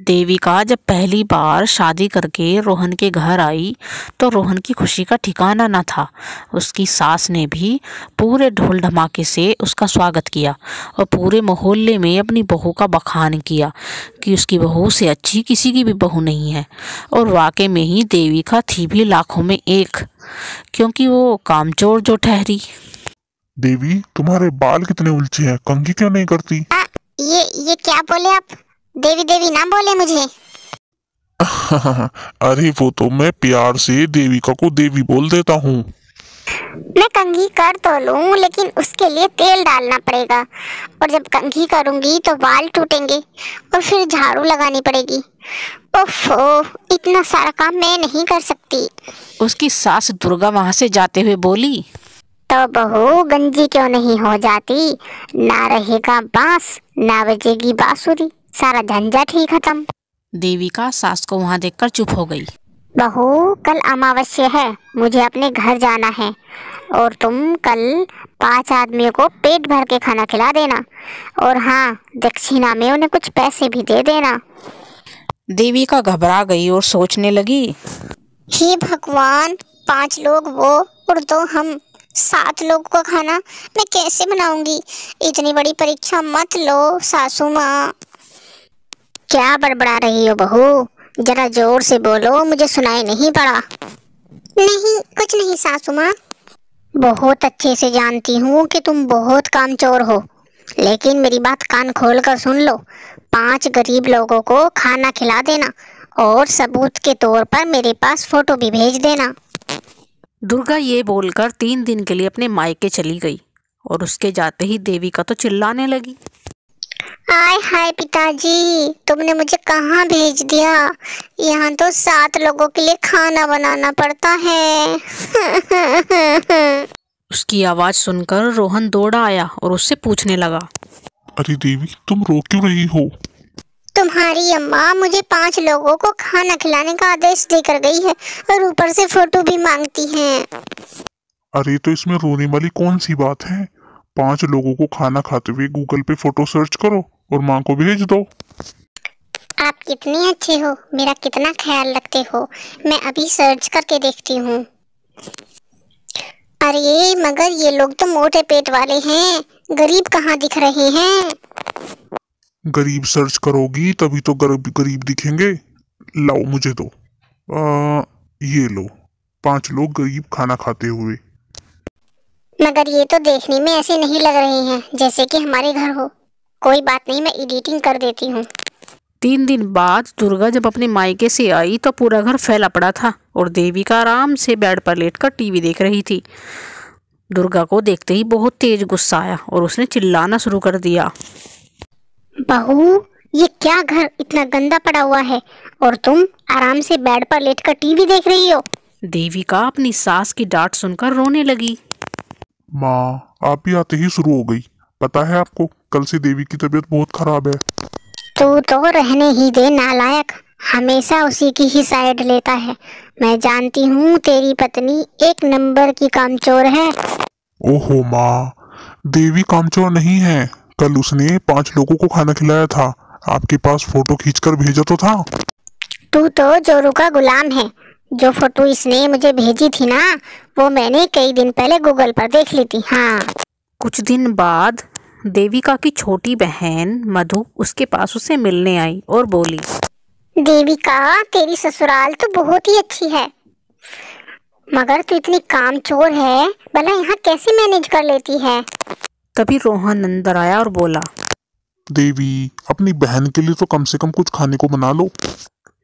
देविका जब पहली बार शादी करके रोहन के घर आई तो रोहन की खुशी का ठिकाना न था। उसकी सास ने भी पूरे ढोल धमाके से उसका स्वागत किया और पूरे मोहल्ले में अपनी बहू का बखान किया कि उसकी बहू से अच्छी किसी की भी बहू नहीं है। और वाकई में ही देविका थी भी लाखों में एक, क्योंकि वो कामचोर जो ठहरी। देवी, तुम्हारे बाल कितने उलझे हैं, कंघी क्यों नहीं करती? ये क्या बोले आप? देवी देवी ना बोले मुझे। अरे वो तो मैं प्यार से देविका को देवी बोल देता हूँ। मैं कंघी कर तो लूं, लेकिन उसके लिए तेल डालना पड़ेगा, और जब कंघी करूंगी तो बाल टूटेंगे और फिर झाड़ू लगानी पड़ेगी। ओफो, इतना सारा काम मैं नहीं कर सकती। उसकी सास दुर्गा वहां से जाते हुए बोली, तो बहू गंजी क्यों नहीं हो जाती? ना रहेगा बांस, ना बजेगी बांसुरी, सारा झंझट ही खत्म। देविका सास को वहां देखकर चुप हो गई। बहू, कल अमावस्या है, मुझे अपने घर जाना है, और तुम कल 5 आदमियों को पेट भर के खाना खिला देना, और हाँ, दक्षिणा में उन्हें कुछ पैसे भी दे देना। देविका घबरा गई और सोचने लगी, हे भगवान, 5 लोग वो और 2 हम, 7 लोगों का खाना मैं कैसे बनाऊंगी? इतनी बड़ी परीक्षा मत लो सासू माँ। क्या बड़बड़ा रही हो बहू? जरा जोर से बोलो, मुझे सुनाई नहीं पड़ा। नहीं, कुछ नहीं सासू माँ। बहुत अच्छे से जानती हूँ कि तुम बहुत कामचोर हो, लेकिन मेरी बात कान खोल कर सुन लो। 5 गरीब लोगों को खाना खिला देना, और सबूत के तौर पर मेरे पास फोटो भी भेज देना। दुर्गा ये बोलकर 3 दिन के लिए अपने मायके चली गई, और उसके जाते ही देविका तो चिल्लाने लगी, हाय हाय पिताजी, तुमने मुझे कहाँ भेज दिया? यहाँ तो 7 लोगों के लिए खाना बनाना पड़ता है। उसकी आवाज सुनकर रोहन दौड़ा आया और उससे पूछने लगा, अरे देवी, तुम रो क्यों रही हो? तुम्हारी अम्मा मुझे 5 लोगों को खाना खिलाने का आदेश देकर गई है, और ऊपर से फोटो भी मांगती हैं। अरे तो इसमें रोने वाली कौन सी बात है? 5 लोगों को खाना खाते हुए गूगल पे फोटो सर्च करो और माँ को भेज दो। आप कितने अच्छे हो, मेरा कितना ख्याल रखते हो। मैं अभी सर्च करके देखती हूँ। अरे मगर ये लोग तो मोटे पेट वाले हैं, गरीब कहाँ दिख रहे हैं? गरीब सर्च करोगी तभी तो गरीब दिखेंगे। लाओ, मुझे दो। ये लो, 5 लोग गरीब खाना खाते हुए। मगर ये तो देखने में ऐसे नहीं लग रहे हैं जैसे कि हमारे घर हो। कोई बात नहीं, मैं एडिटिंग कर देती हूँ। 3 दिन बाद दुर्गा जब अपने मायके से आई तो पूरा घर फैला पड़ा था और देविका आराम से बेड पर लेटकर टीवी देख रही थी। दुर्गा को देखते ही बहुत तेज गुस्सा आया और उसने चिल्लाना शुरू कर दिया, बहू, ये क्या घर इतना गंदा पड़ा हुआ है, और तुम आराम से बेड पर लेटकर टीवी देख रही हो? देविका अपनी सास की डांट सुनकर रोने लगी। माँ, आप भी आते ही शुरू हो गई। पता है आपको, कल से देवी की तबीयत बहुत खराब है। तू तो रहने ही दे नालायक, हमेशा उसी की ही साइड लेता है। मैं जानती हूँ तेरी पत्नी 1 नंबर की कामचोर है। ओहो माँ, देवी कामचोर नहीं है। कल उसने 5 लोगों को खाना खिलाया था। आपके पास फोटो खींचकर भेजा तो था। तू तो जोरू का गुलाम है। जो फोटो इसने मुझे भेजी थी ना, वो मैंने कई दिन पहले गूगल पर देख ली थी। हाँ। कुछ दिन बाद देविका की छोटी बहन मधु उसके पास उसे मिलने आई और बोली, देविका, तेरी ससुराल तो बहुत ही अच्छी है, मगर तू इतनी कामचोर है, भला यहाँ कैसे मैनेज कर लेती है? तभी रोहन अंदर आया और बोला, देवी, अपनी बहन के लिए तो कम से कम कुछ खाने को बना लो।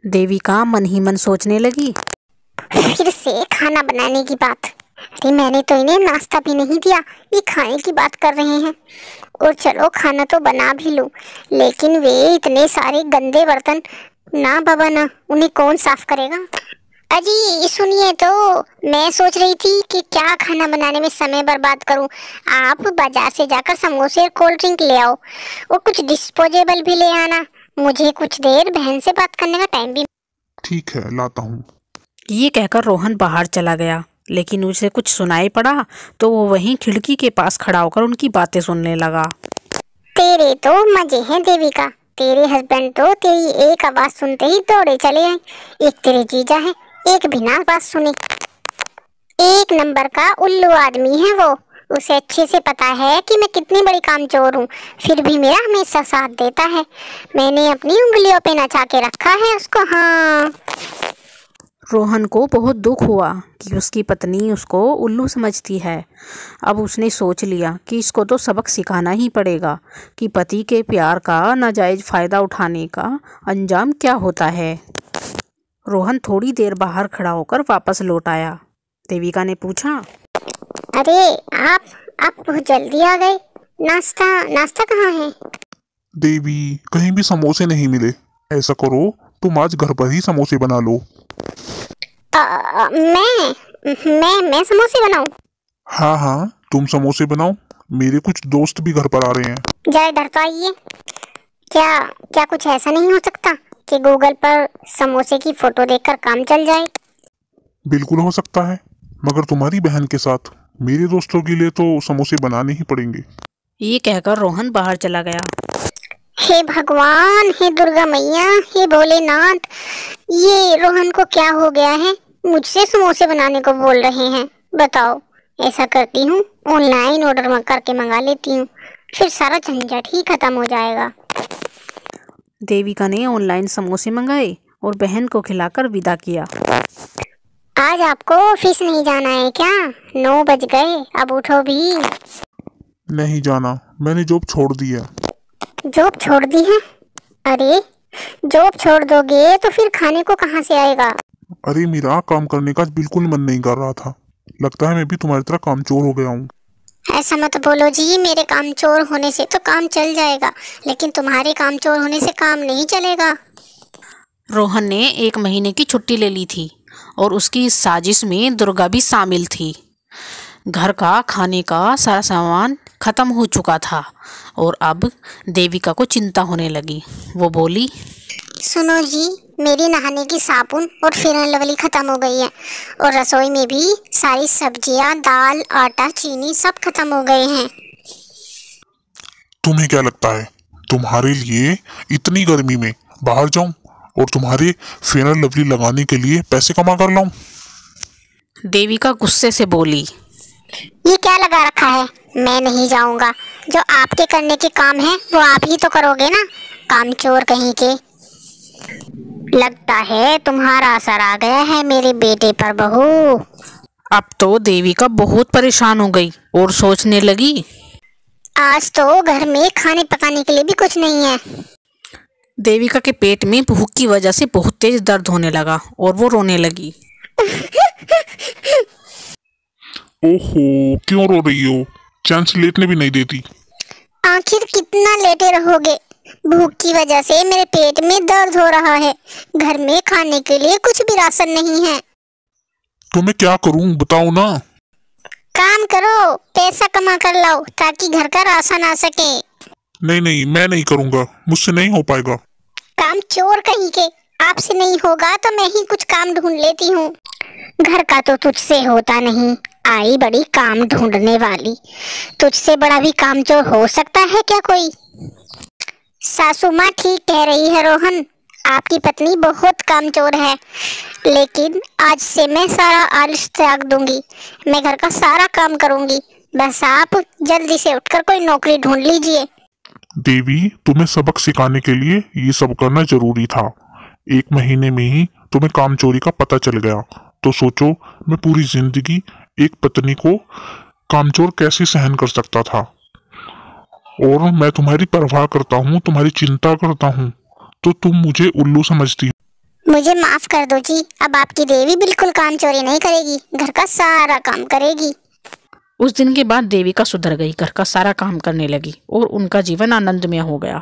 देविका मन ही मन सोचने लगी, फिर से खाना बनाने की बात। अरे मैंने तो इन्हें नाश्ता भी नहीं दिया, ये खाने की बात कर रहे हैं। और चलो खाना तो बना भी लूं, लेकिन वे इतने सारे गंदे बर्तन, ना बाबा ना, उन्हें कौन साफ करेगा? अजी सुनिए, तो मैं सोच रही थी कि क्या खाना बनाने में समय बर्बाद करूं। आप बाजार से जाकर समोसे और कोल्ड ड्रिंक ले आओ, और कुछ डिस्पोजेबल भी ले आना। मुझे कुछ देर बहन से बात करने का टाइम भी। ठीक है, लाता हूँ। ये कहकर रोहन बाहर चला गया, लेकिन उसे कुछ सुनाई पड़ा तो वो वहीं खिड़की के पास खड़ा होकर उनकी बातें सुनने लगा। तेरे तो मजे हैं देविका, तेरे हस्बैंड तो तेरी एक आवाज सुनते ही दौड़े चले आए। एक तेरे जीजा है, एक बिना बात सुने। एक नंबर का उल्लू आदमी है वो। उसे अच्छे से पता है कि मैं कितनी बड़ी कामचोर हूँ, फिर भी मेरा हमेशा साथ देता है। मैंने अपनी उंगलियों पे नचा के रखा है उसको। हाँ। रोहन को बहुत दुख हुआ कि उसकी पत्नी उसको उल्लू समझती है। अब उसने सोच लिया कि इसको तो सबक सिखाना ही पड़ेगा कि पति के प्यार का नाजायज़ फ़ायदा उठाने का अंजाम क्या होता है। रोहन थोड़ी देर बाहर खड़ा होकर वापस लौट आया। देविका ने पूछा, अरे आप बहुत जल्दी आ गए। नाश्ता कहाँ है? देवी, कहीं भी समोसे नहीं मिले। ऐसा करो, तुम आज घर पर ही समोसे बना लो। मैं समोसे बनाऊं? हाँ, तुम समोसे बनाओ। मेरे कुछ दोस्त भी घर पर आ रहे हैं। जरा इधर तो आइए। क्या कुछ ऐसा नहीं हो सकता कि गूगल पर समोसे की फोटो देखकर काम चल जाए? बिल्कुल हो सकता है, मगर तुम्हारी बहन के साथ मेरे दोस्तों के लिए तो समोसे बनाने ही पड़ेंगे। ये कहकर रोहन बाहर चला गया। हे भगवान, हे दुर्गा मैया, हे भोलेनाथ, ये रोहन को क्या हो गया है? मुझसे समोसे बनाने को बोल रहे हैं। बताओ, ऐसा करती हूँ, ऑनलाइन ऑर्डर करके मंगा लेती हूँ, फिर सारा झंझट ही खत्म हो जाएगा। देविका ने ऑनलाइन समोसे मंगाए और बहन को खिलाकर विदा किया। आज आपको ऑफिस नहीं जाना है क्या? 9 बज गए, अब उठो भी। नहीं जाना, मैंने जॉब छोड़ दी है। जॉब छोड़ दी है? अरे, जॉब छोड़ दोगे तो फिर खाने को कहाँ से आएगा? अरे, मेरा काम करने का बिल्कुल मन नहीं कर रहा था। लगता है मैं भी तुम्हारी तरह कामचोर हो गया हूँ। ऐसा मत बोलो जी, मेरे कामचोर होने से तो काम चल जाएगा, लेकिन तुम्हारे कामचोर होने से काम नहीं चलेगा। रोहन ने 1 महीने की छुट्टी ले ली थी और उसकी इस साजिश में दुर्गा भी शामिल थी। घर का खाने का सारा सामान खत्म हो चुका था और अब देविका को चिंता होने लगी। वो बोली, सुनो जी, मेरी नहाने की साबुन और फेयर एंड लवली खत्म हो गई है और रसोई में भी सारी सब्जियां, दाल, आटा, चीनी सब खत्म हो गए हैं। तुम्हें क्या लगता है तुम्हारे लिए इतनी गर्मी में बाहर जाऊं और तुम्हारे फेयर एंड लवली लगाने के लिए पैसे कमा कर लाऊं? देविका गुस्से से बोली, ये क्या लगा रखा है? मैं नहीं जाऊंगा। जो आपके करने के काम है वो आप ही तो करोगे ना, कामचोर कहीं के। लगता है तुम्हारा असर आ गया है मेरे बेटे पर बहू। अब तो देविका बहुत परेशान हो गई और सोचने लगी, आज तो घर में खाने पकाने के लिए भी कुछ नहीं है। देविका के पेट में भूख की वजह से बहुत तेज दर्द होने लगा और वो रोने लगी। ओहो, क्यों रो रही हो? चैन से लेटने भी नहीं देती। आखिर कितना लेटे रहोगे? भूख की वजह से मेरे पेट में दर्द हो रहा है। घर में खाने के लिए कुछ भी राशन नहीं है। तो मैं क्या करूं, बताओ ना। काम करो, पैसा कमा कर लाओ ताकि घर का राशन आ सके। नहीं, मैं नहीं करूंगा, मुझसे नहीं हो पाएगा। काम चोर कहीं के, आपसे नहीं होगा तो मैं ही कुछ काम ढूंढ लेती हूँ। घर का तो तुझसे होता नहीं, आई बड़ी काम ढूंढने वाली। तुझसे बड़ा भी कामचोर हो सकता है क्या कोई? सासू माँ ठीक कह रही है रोहन, आपकी पत्नी बहुत कामचोर है, लेकिन आज से मैं सारा आलस त्याग दूंगी। मैं घर का सारा काम करूंगी, बस आप जल्दी से उठकर कोई नौकरी ढूंढ लीजिए। देवी, तुम्हें सबक सिखाने के लिए ये सब करना जरूरी था। 1 महीने में ही तुम्हें कामचोरी का पता चल गया, तो सोचो मैं पूरी जिंदगी एक पत्नी को कामचोर कैसे सहन कर सकता था। और मैं तुम्हारी परवाह करता हूँ, तुम्हारी चिंता करता हूँ, तो तुम मुझे उल्लू समझती हो। मुझे माफ कर दो जी, अब आपकी देवी बिल्कुल काम चोरी नहीं करेगी, घर का सारा काम करेगी। उस दिन के बाद देविका सुधर गई, घर का सारा काम करने लगी और उनका जीवन आनंदमय हो गया।